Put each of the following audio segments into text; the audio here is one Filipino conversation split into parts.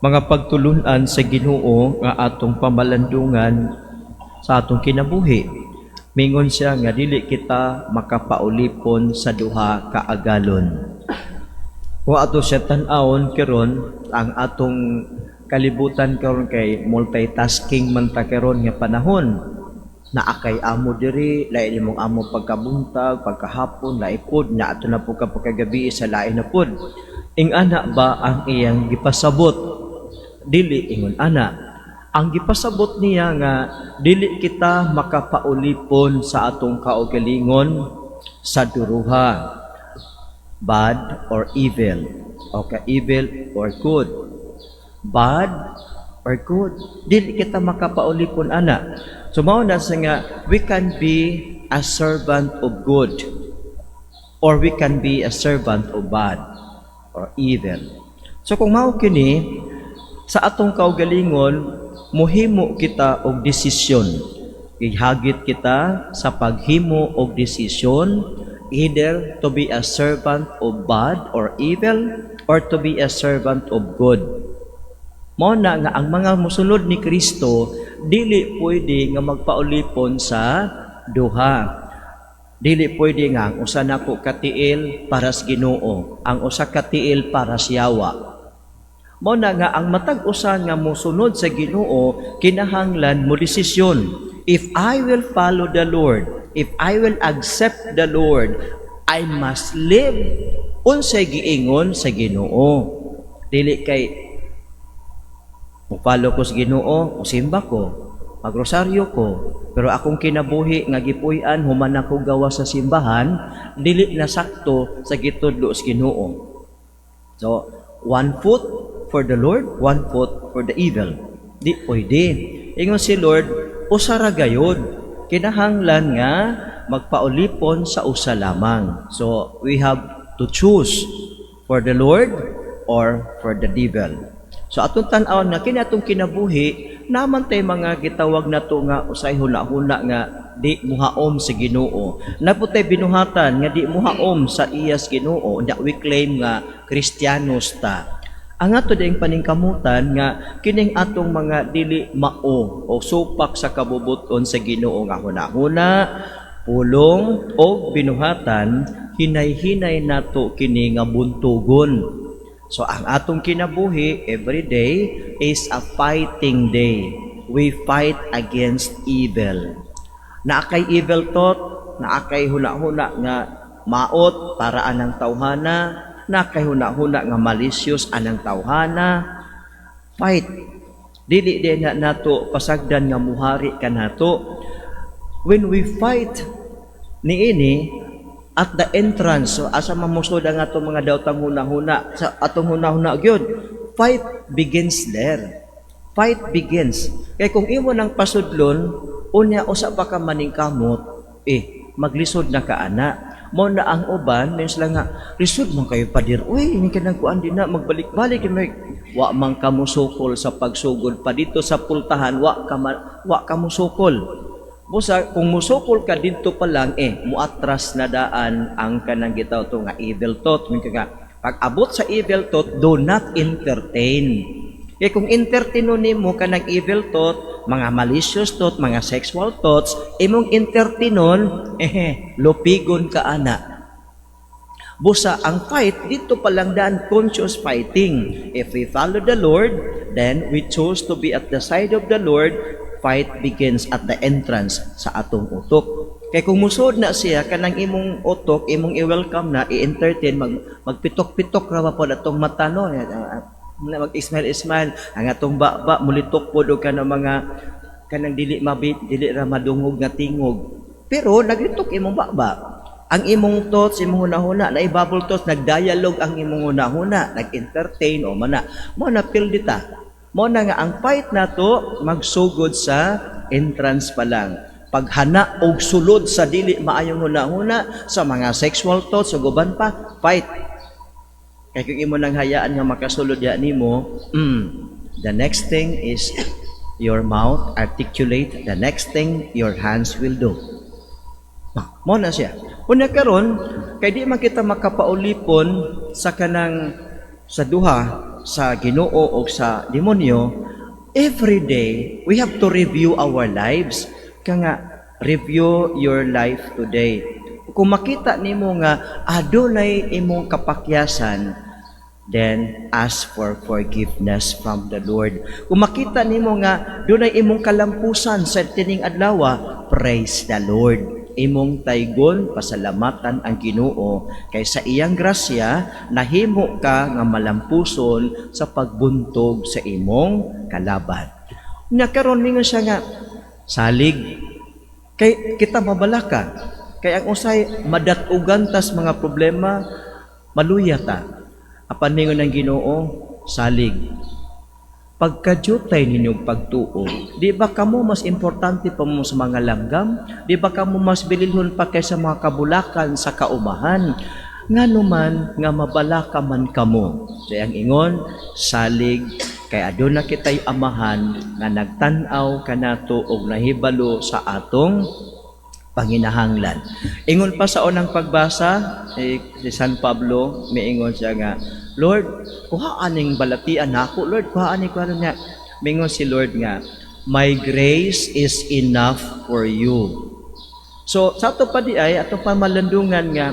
mga pagtulunan sa Ginoo nga atong pamalandungan sa atong kinabuhi. Mingon siya nga dili kita makapaulipon sa duha ka agalon. Kung ato siya tan-awon karon, ang atong kalibutan karon kay multitasking man ta karon nga panahon. Naakay amo diri, lain imong amo pagkabuntag, pagkahapon, laipod, na ato na po ka pagkagabi sa lain na pod. Ing ana ba ang iyang gipasabot? Dili ingon ana. Ang gipasabot niya nga dili kita makapaulipon sa atong kaugalingon sa duruha, bad or evil, o ka-evil or good. Bad or good, dili kita makapaulipon ana. So mao na sa nga we can be a servant of good or we can be a servant of bad or evil. So kung mao kini sa atong kaugalingon, mohimo kita og desisyon. Ihagit kita sa paghimo og desisyon, either to be a servant of bad or evil or to be a servant of good. Mao na nga ang mga mosunod ni Kristo dili pwede nga magpaulipon sa duha. Dili pwede nga ang usa nako katiil para sa Ginoo, ang usa katiil para sa yawa. Mao na nga ang matag usa nga mosunod sa Ginoo kinahanglan mo desisyon. If I will follow the Lord, if I will accept the Lord, I must live unsay giingon sa Ginoo. Dili kay follow ko sa Ginoo, simba ko, magrosaryo ko, pero akong kinabuhi nga gipuy-an human ako gawa sa simbahan, dili na sakto sa gitudlo sa Ginoo. So, one foot for the Lord, one foot for the evil. Di pwede. Ingon si Lord, usa ra gayud. Kinahanglan nga magpaulipon sa usa lamang. So, we have to choose for the Lord or for the devil. So atong tan-aw na kini atong kinabuhi naman tay mga gitawag nato nga usay huna-huna nga di muhaom sa Ginoo. Naputay binuhatan nga di muhaom sa iyas Ginoo, that we claim nga Kristiyanos ta. Ang ato ding paningkamutan nga kining atong mga dili mao o supak sa kabubuton sa Ginoo nga huna-huna, pulong o binuhatan, hinay-hinay nato kini nga buntugon. So, ang atong kinabuhi every day is a fighting day. We fight against evil. Naakay evil thought, naakay huna-huna nga maot para anang tawhana, naakay huna-huna nga malicious anang tawhana. Fight. Dili din na nato pasagdan nga muhari ka nato. When we fight niini, at the entrance, so asa mamusod ang atong mga daotang huna-huna, sa atong huna-huna gyud, fight begins there. Fight begins. Kaya kung imo nang pasudlon, unya usa pa ka maningkamot, maglisod na ka ana. Mo na ang uban, means lang nga, lisod man kayo padir. Uy, hindi ka nagkuan din na, magbalik-balik. Wa man ka musukol sa pagsugod pa dito sa pultahan, wa ka musukol. Busa, kung musukol ka dito pa lang, muatras na daan ang kanang gitaw to nga evil thought. Pag abot sa evil thought, do not entertain. Kaya kung entertainon nimo kanang evil thought, mga malicious thought, mga sexual thoughts, imong entertainon, lupigon ka ana. Busa, ang fight, dito pa lang daan, conscious fighting. If we follow the Lord, then we choose to be at the side of the Lord. Fight begins at the entrance sa atong utok. Kaya kung musod na siya, kanang imong utok, imong i-welcome na, i-entertain, magpitok-pitok raw po atong mata, no? Mag-smile-smile, ang atong ba mulitok po do ka ng mga kanang dili ra madungog nga tingog. Pero naglitok imong ba. Ang imong thoughts, imong huna-huna, na i-bubble thoughts, nag-dialogue ang imong huna-huna, nag-entertain o mana. Mo na feel dita. Mo na nga ang fight nato magsugod sa entrance pa lang. Paghana og sulod sa dili maayong huna-huna sa mga sexual thoughts ug uban pa, fight. Kay kung imo nang hayaan nga makasulod ya nimo, the next thing is your mouth articulate, the next thing your hands will do. Mo na siya. Unya karon kay di man kita makapaulipon sa kanang sa duha sa Ginoo o sa demonyo, every day we have to review our lives. Kaya review your life today. Kung makita nimo nga adunay imong kapakyasan, then ask for forgiveness from the Lord. Kung makita nimo nga dunay imong kalampusan sa tining adlaw, praise the Lord. Imong taygon pasalamatan ang Ginoo kay sa iyang grasya nahimo ka nga malampuson sa pagbuntog sa imong kalaban. Nya karon mingon siya nga salig kay kita mabalaka kay ang usay madatugan tas mga problema maluya ta. Apan ningon ng Ginoo salig pagkadyutay ninyong pagtuo, di ba kamo mas importante pa mo sa mga langgam? Di ba kamo mas bililhon pa kaysa mga kabulakan sa kaumahan? Nga naman, nga mabalaka man kamo. So, ang ingon, salig, kay aduna kitay amahan, nga nagtanaw kanato og nahibalo sa atong panginahanglan. Ingon pa sa unang pagbasa, si San Pablo, miingon siya nga, Lord, kuhaan ning balatian ako. Lord, kuhaan ning kuhaan niya. Mingon si Lord nga, my grace is enough for you. So, sa ito pa di ay, ato pa malandungan nga,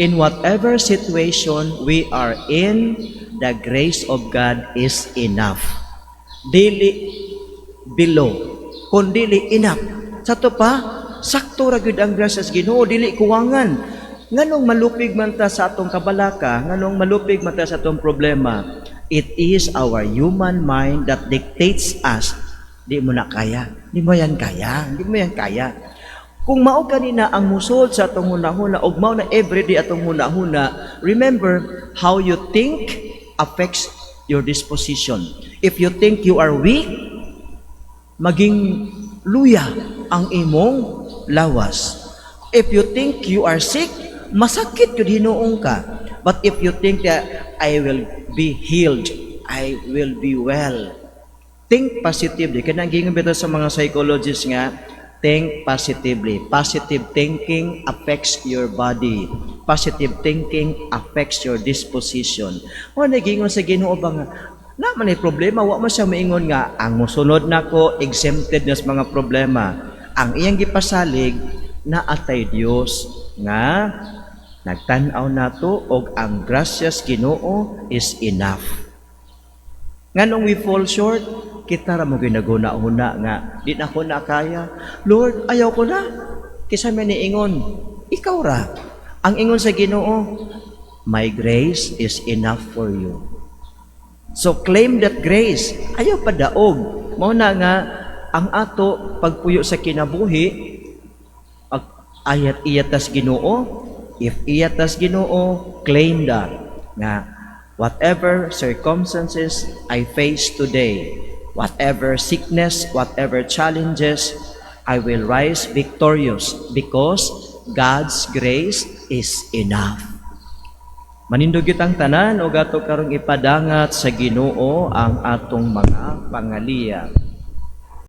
in whatever situation we are in, the grace of God is enough. Dili below, kundili enough. Sa ito pa, sakto ra gyud ang grasya sa Ginoo, dili kuwangan. Nganong malupig man ta sa atong kabalaka, nganong malupig man ta sa atong problema, it is our human mind that dictates us. Di mo na kaya. Di mo yan kaya. Di mo yan kaya. Kung mao kanina ang musod sa atong hunahuna, ug mao na everyday atong hunahuna, remember how you think affects your disposition. If you think you are weak, maging luya ang imong lawas. If you think you are sick, masakit yun hinuong ka. But if you think that I will be healed, I will be well, think positively. Kaya nangingin bito sa mga psychologists nga, think positively. Positive thinking affects your body. Positive thinking affects your disposition. O nagingon sa Ginoo ba nga, naman ay problema, wa man siya maingon nga, ang musunod na ko, exempted na sa mga problema. Ang iyang gipasalig, na atay Dios nga nagtan-aw nato og ang grasyas Ginoo is enough. Nganong we fall short, kita ra mo ginaguna-una nga di na ko na kaya. Lord, ayaw ko na. Kisa man niingon, ikaw ra. Ang ingon sa Ginoo, my grace is enough for you. So claim that grace. Ayaw pa daog. Mao na nga ang ato pagpuyo sa kinabuhi ayat iyatas Ginoo. If iyatas Ginoo, claim that nga whatever circumstances I face today, whatever sickness, whatever challenges, I will rise victorious because God's grace is enough. Manindog kitang tanan o gato karong ipadangat sa Ginoo ang atong mga pangaliya.